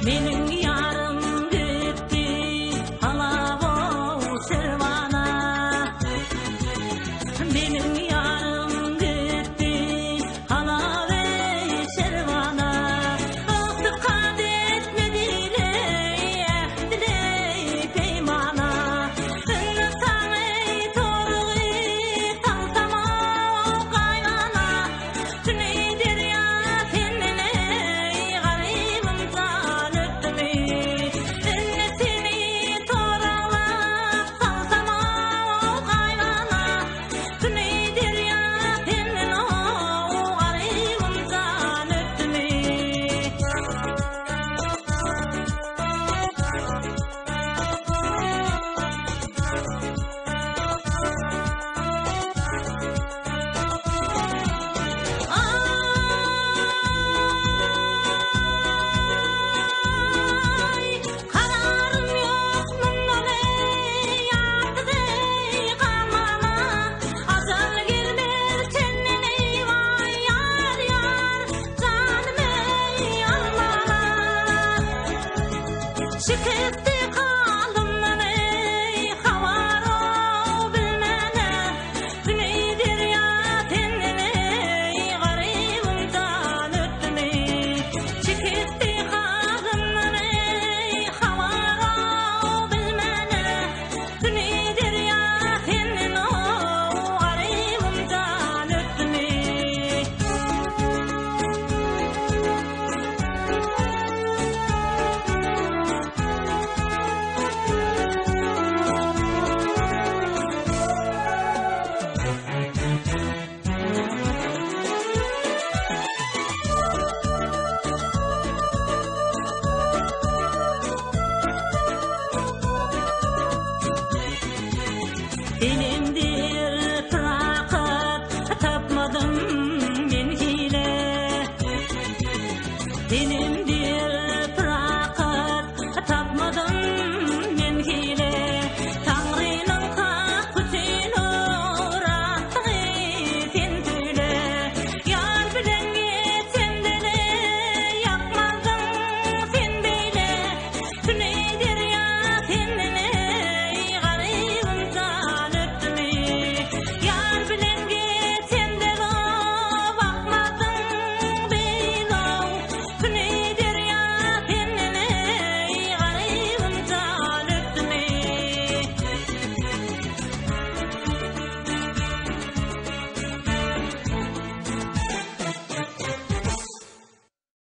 Mening yarım gitti halavo servana. Mening yarım gitti halave servana. Dostu kadet medile ehdile peymana. Ünlü sanay torg'i talsama kaygana. Tüney derya tenine garibim can öttümi. Ünlü seni toralap talsama kaygana. Tüney derya tenine garibim can öttümi. Ay, kararım yok nunale yatıdı kamana. Azal gelmez tennene vay yar yar canım ey almana. Şıkıttı